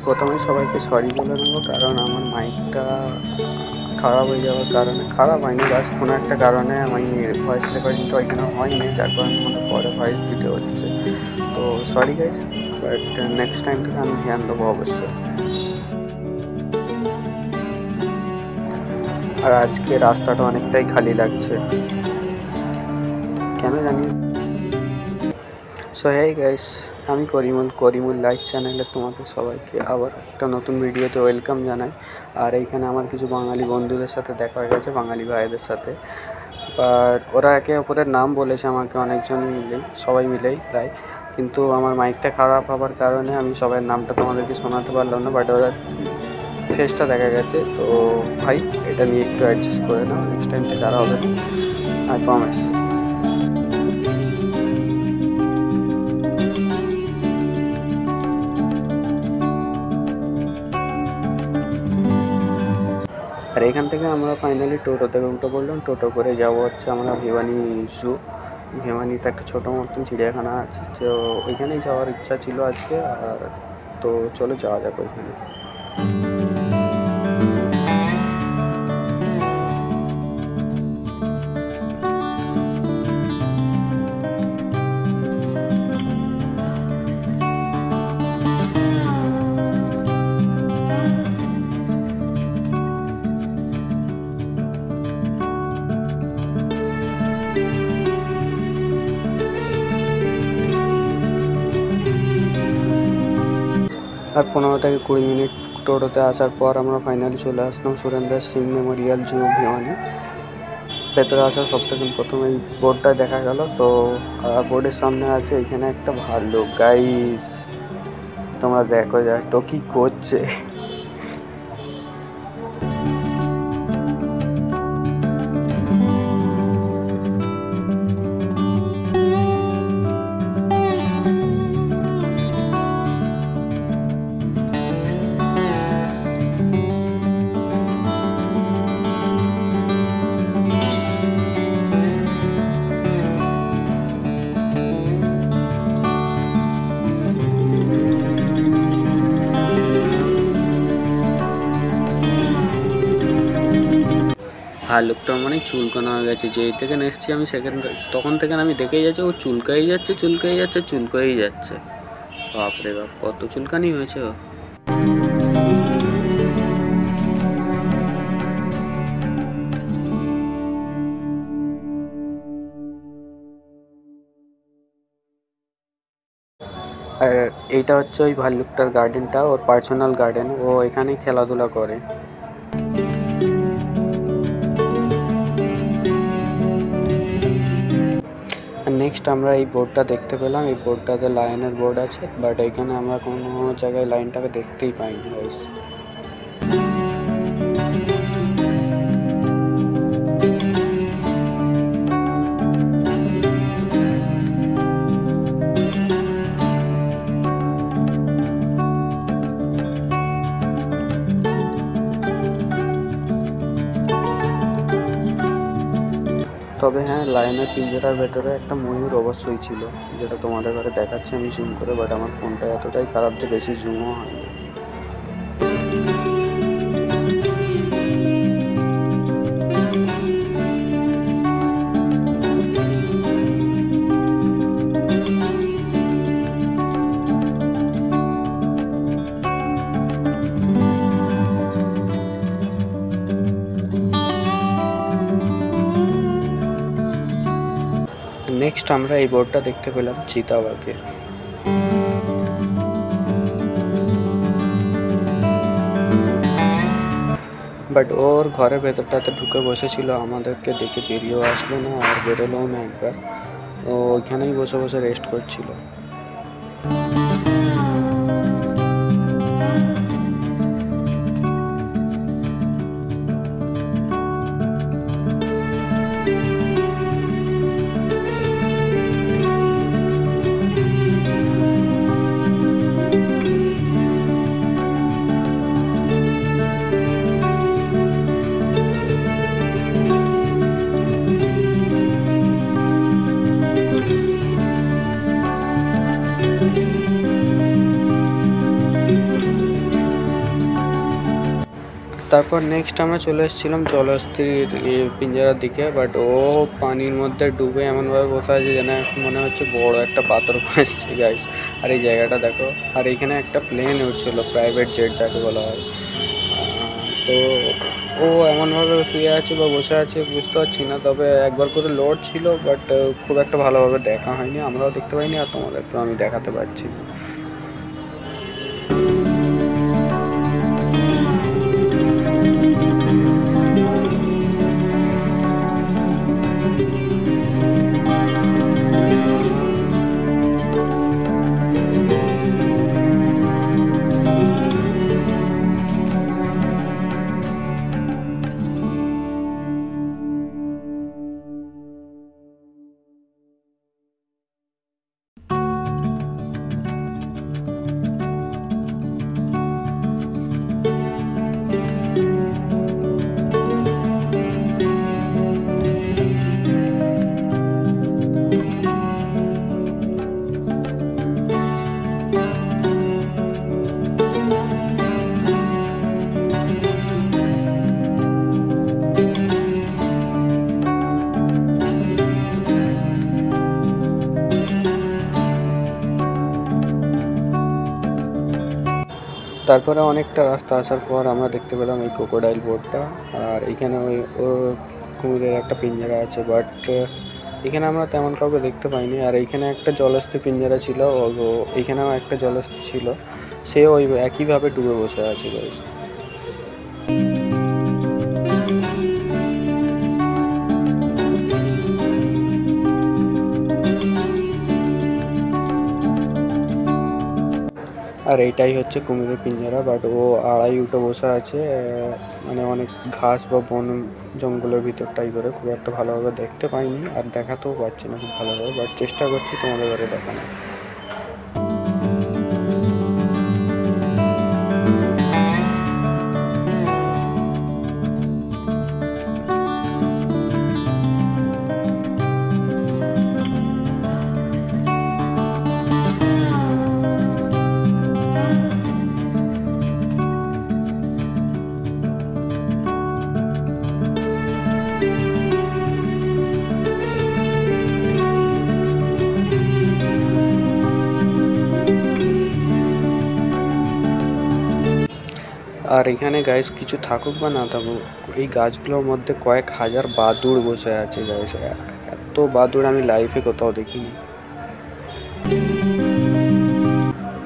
প্রথমেই সবাইকে সরি বলে নেবো, কারণ আমার মাইকটা খারাপ হয়ে যাওয়ার কারণে, খারাপ হয়নি, জাস্ট কোনো একটা কারণে আমি ভয়েস রেকর্ডিংটা ওইখানে হয়নি, যার কারণে আমাকে পরে ভয়েস দিতে হচ্ছে। তো sorry guys, but next time থেকে আমি ধ্যান দেবো অবশ্যই। আর আজকে রাস্তাটা অনেকটাই খালি লাগছে, কেন জানি। সো হেই গাইস, আমি করিমুল লাইভ চ্যানেলে তোমাদের সবাইকে আবার একটা নতুন ভিডিওতে ওয়েলকাম জানাই। আর এইখানে আমার কিছু বাঙালি বন্ধুদের সাথে দেখা হয়ে গেছে, বাঙালি ভাইদের সাথে। বাট ওরা একে অপরের নাম বলেছে আমাকে, অনেকজন মিলেই, সবাই মিলেই প্রায়। কিন্তু আমার মাইকটা খারাপ হওয়ার কারণে আমি সবার নামটা তোমাদেরকে শোনাতে পারলাম না, বাট ওরা ফেসটা দেখা গেছে। তো ভাই, এটা নিয়ে একটু অ্যাডজাস্ট করে নাও, নেক্সট টাইম থেকে আর হবে না, আই প্রমিস। আর এখান থেকে আমরা ফাইনালি টোটোতে উঠে পড়লাম। টোটো করে যাবো হচ্ছে আমরা ভিওয়ানি জু। ভিওয়ানিতে একটা ছোটো মতন চিড়িয়াখানা আছে, তো ওইখানেই যাওয়ার ইচ্ছা ছিল আজকে। আর তো চলো যাওয়া যাক ওইখানে। আর 15 থেকে 20 মিনিট টোটোতে আসার পর আমরা ফাইনালি চলে আসলাম সুরেন্দ্র সিং মেমোরিয়াল জু ভিওয়ানি। ভেতরে আসার সব থেকে প্রথমে এই বোর্ডটা দেখা গেল। তো বোর্ডের সামনে আছে এখানে একটা ভাল্লুক। গাইস তোমরা দেখো যা তো কি করছে। ভাল্লুকটা মানে চুলকানো হয়ে গেছে, যেই থেকে এসছি আমি সেখান তখন থেকে আমি দেখেই যাচ্ছি ও চুলকাই যাচ্ছে। বাপরে বাপ, কত চুলকানি হয়েছে ও। আর এইটা হচ্ছে ওই ভাল্লুকটার গার্ডেনটা, ওর পার্সোনাল গার্ডেন, ও এখানেই খেলাধুলা করে। নেক্সট আমরা এই বোর্ডটা দেখতে পেলাম। এই বোর্ডটাতে লায়নের বোর্ড আছে, বাট এখানে আমরা কোনো জায়গায় লাইনটাকে দেখতেই পাইনি গাইস। তবে হ্যাঁ, লায়নের পিঞ্জরার ভেতরে একটা ময়ূর অবশ্যই ছিল, যেটা তোমাদের ঘরে দেখাচ্ছে আমি জুম করে, বাট আমার ফোনটা এতটাই খারাপ যে বেশি জুমও হয়নি। নেক্সট আমরা এই বোর্ডটা দেখতে পেলাম চিতাবাঘের। বাট ওর ঘরের ভেতরটাতে ঢুকে বসেছিল, আমাদেরকে দেখে বেরিয়েও আসলো না আর বেরোলেও না একবার। ও ওইখানেই বসে বসে রেস্ট করছিল। তারপর নেক্সট আমরা চলে এসেছিলাম জলহস্তির পিঞ্জারার দিকে, বাট ও পানির মধ্যে ডুবে এমনভাবে বসে আছে যেন মনে হচ্ছে বড় একটা পাথর ভাসছে গাইস। আর এই জায়গাটা দেখো, আর এইখানে একটা প্লেন উঠছিল, প্রাইভেট জেট যাকে বলা হয়। তো ও এমনভাবে শুয়ে আছে বা বসে আছে বুঝতে পারছি না, তবে একবার করে লোড ছিল, বাট খুব একটা ভালোভাবে দেখা হয়নি, আমরাও দেখতে পাইনি আর তোমাদেরকেও আমি দেখাতে পারছি না। তারপরে অনেকটা রাস্তা আসার পর আমরা দেখতে পেলাম এই ক্রোকোডাইল বোর্ডটা, আর এখানে ওই কুমিরের একটা পিঞ্জারা আছে, বাট এখানে আমরা তেমন কাউকে দেখতে পাইনি। আর এইখানে একটা জলহস্তী পিঞ্জারা ছিল, এইখানেও একটা জলহস্তী ছিল, সে ওই একইভাবে ডুবে বসে আছে গাইস। আর এইটাই হচ্ছে কুমিরের পিঞ্জারা, বাট ও আড়াই উঠে বসে আছে, মানে অনেক ঘাস বা বন জঙ্গলের ভিতরটাই করে, খুব একটা ভালোভাবে দেখতে পাইনি আর দেখাতেও পারছি না খুব ভালোভাবে, বাট চেষ্টা করছি তোমাদের ঘরে দেখানো। আর এখানে গাইস কিছু থাকুক বা না থাকুক, এই গাছগুলোর মধ্যে কয়েক হাজার বাদুড় বসে আছে গাইস। এত বাদুড় আমি লাইফে কোথাও দেখিনি।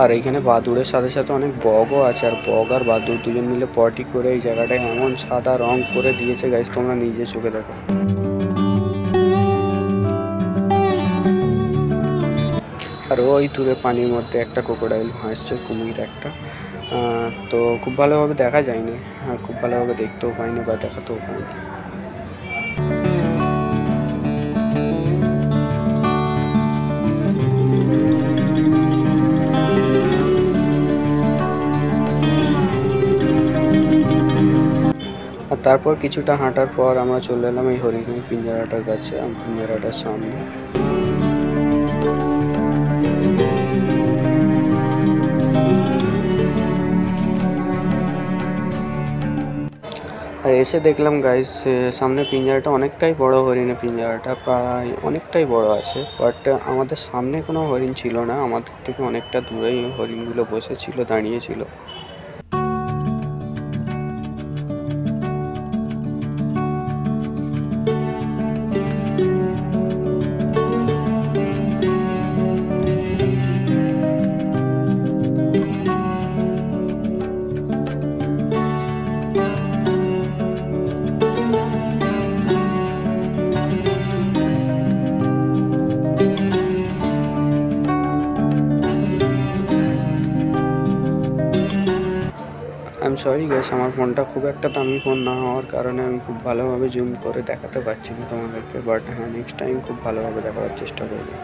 আর এইখানে বাদুড়ের সাথে সাথে অনেক বগও আছে, আর বগ আর বাদুড় দুজন মিলে পটি করে এই জায়গাটায় এমন সাদা রং করে দিয়েছে গাইস, তোমরা নিজে চোখে দেখো। আর ওই দূরে পানির মধ্যে একটা ক্রোকোডাইল ভাসছে, কুমির একটা, তো খুব ভালোভাবে দেখা যায়নি, আর খুব ভালোভাবে দেখতেও পাইনি বা দেখাতেও পাইনি। আর তারপর কিছুটা হাঁটার পর আমরা চলে এলাম এই হরিণের পিঞ্জারাটার কাছে, পিঞ্জারাটার সামনে। আর এসে দেখলাম গাইস, সামনে পিঞ্জারাটা অনেকটাই বড়, হরিণের পিঞ্জারাটা প্রায় অনেকটাই বড় আছে, বাট আমাদের সামনে কোনো হরিণ ছিল না, আমাদের থেকে অনেকটা দূরেই হরিণগুলো বসেছিল, দাঁড়িয়েছিল। আই এম সরি গাইস, আমার ফোনটা খুব একটা দামি ফোন না হওয়ার কারণে আমি খুব ভালোভাবে জুম করে দেখাতে পারছি না তোমাদেরকে, বাট হ্যাঁ নেক্সট টাইম খুব ভালোভাবে দেখাবার চেষ্টা করবো।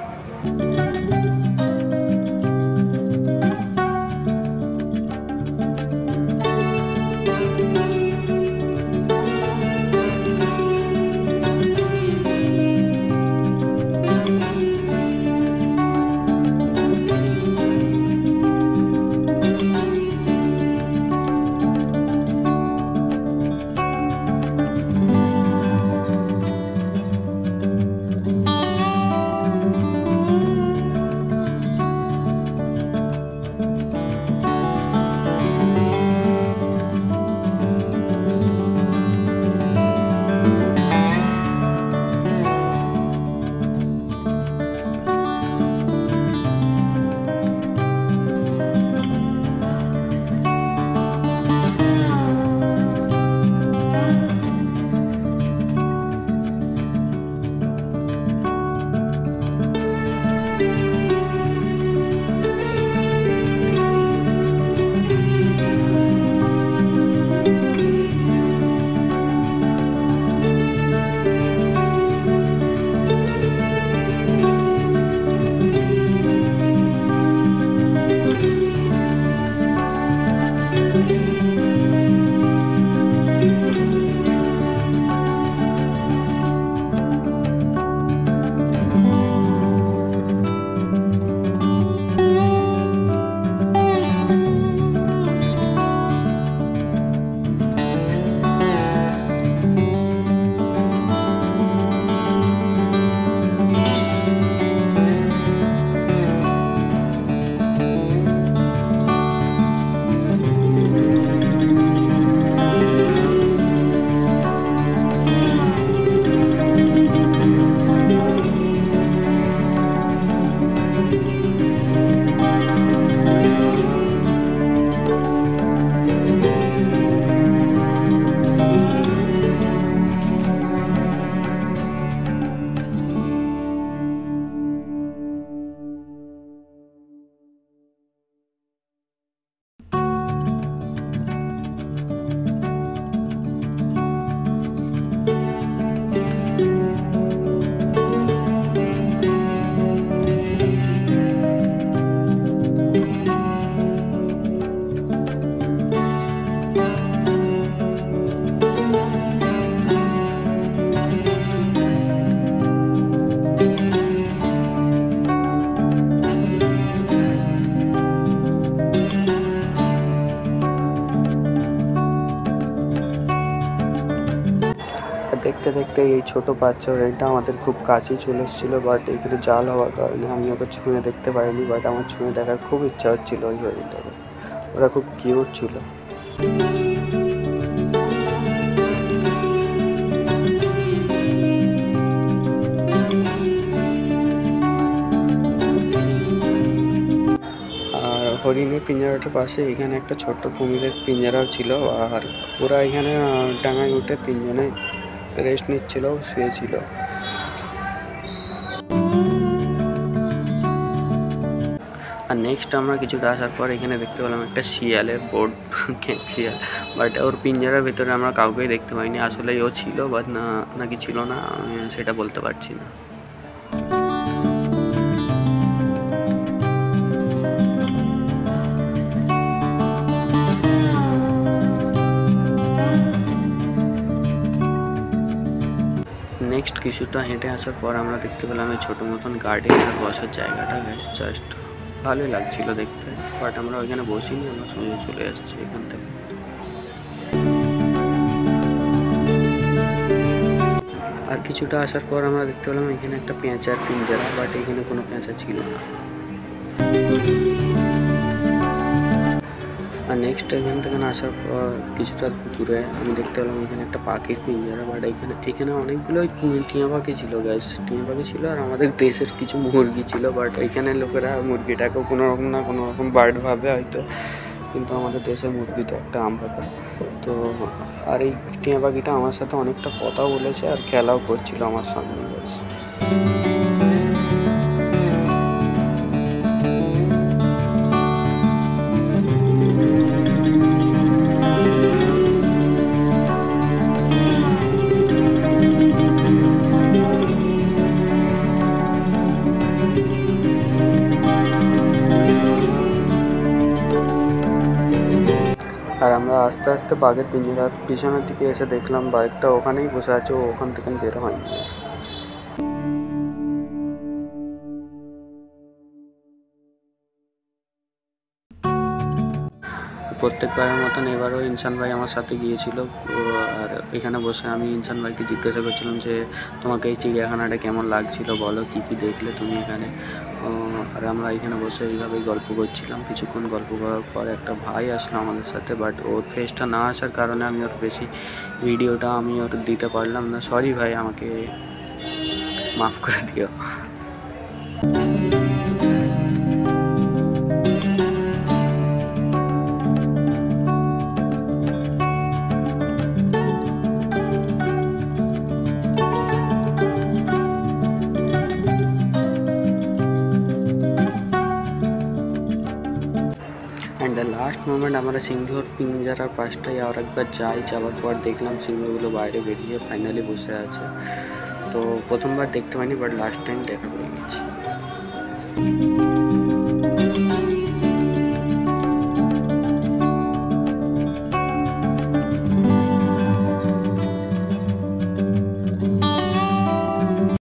দেখতে দেখতে এই ছোট বাচ্চা হরিণটা আমাদের খুব কাছেই চলে এসেছিলো, বাট এখানে জাল হওয়ার কারণে আমি ওকে ছুঁয়ে দেখতে পারিনি। বাট আমার ছুঁয়ে দেখার খুব ইচ্ছা হচ্ছিলো ওই হরিণটাকে, ওরা খুব কিউট ছিল। হরিণের পিঞ্জারাটার পাশে এখানে একটা ছোট্ট কুমিরের পিঞ্জারাও ছিল, আর ওরা এখানে ডাঙায় উঠে তিনজনে রেস্ট নিচ্ছিল, শুয়েছিল। আর নেক্সট আমরা কিছুটা আসার পর এখানে দেখতে পেলাম একটা শিয়ালের বোর্ড শিয়াল, বাট ওর পিঞ্জারার ভেতরে আমরা কাউকেই দেখতে পাইনি। আসলে ও ছিল বাট নাকি ছিল না, আমি সেটা বলতে পারছি না। নেক্সট কিছুটা হেঁটে আসার পর আমরা দেখতে পেলাম এই ছোটো মতন গার্ডেন আর বসার জায়গাটা জাস্ট ভালোই লাগছিল দেখতে, বাট আমরা ওইখানে বসিনি, আমরা সঙ্গে চলে আসছি এখান থেকে। আর কিছুটা আসার পর আমরা দেখতে পেলাম এখানে একটা পেঁচার পিঞ্জারা, বাট এখানে কোনো পেঁচা ছিল না। আর নেক্সট এখান থেকে আসার পর কিছুটা দূরে আমি দেখতে পেলাম এখানে একটা পাখির পিঞ্জারা, বাট এখানে অনেকগুলো টিয়া পাখি ছিল গাইস, টিয়া পাখি ছিল আর আমাদের দেশের কিছু মুরগি ছিল। বাট এখানে লোকেরা মুরগিটাকেও কোনো রকম না কোনো রকম বার্ড ভাবে হয়তো, কিন্তু আমাদের দেশের মুরগি তো একটা আম পাতা। তো আর এই টিয়া পাখিটা আমার সাথে অনেকটা কথা বলেছে আর খেলাও করছিল আমার সামনে গাইস। আর আমরা আস্তে আস্তে বাঘের পিঞ্জরার পিছনের দিকে এসে দেখলাম বাঘটা ওখানেই বসে আছে, ও ওখান থেকে বের হয়নি। প্রত্যেকবারের মতন এবারও ইনসান ভাই আমার সাথে গিয়েছিল, আর এখানে বসে আমি ইনসান ভাইকে জিজ্ঞাসা করছিলাম যে তোমাকে এই চিড়িয়াখানাটা কেমন লাগছিল, বলো কী কী দেখলে তুমি এখানে। আর আমরা এখানে বসে এইভাবেই গল্প করছিলাম। কিছুক্ষণ গল্প করার পর একটা ভাই আসলো আমাদের সাথে, বাট ওর ফেসটা না আসার কারণে আমি ওর বেশি ভিডিওটা আমি ওর দিতে পারলাম না। সরি ভাই, আমাকে মাফ করে দিও। অ্যান্ড দ্য লাস্ট মোমেন্ট আমরা সিংহর পিঞ্জারার পাশটায় আর একবার যাওয়ার পর দেখলাম সিংহগুলো বাইরে বেরিয়ে ফাইনালি বসে আছে। তো প্রথমবার দেখতে পাইনি, বাট লাস্ট টাইম দেখা পেয়ে গেছি।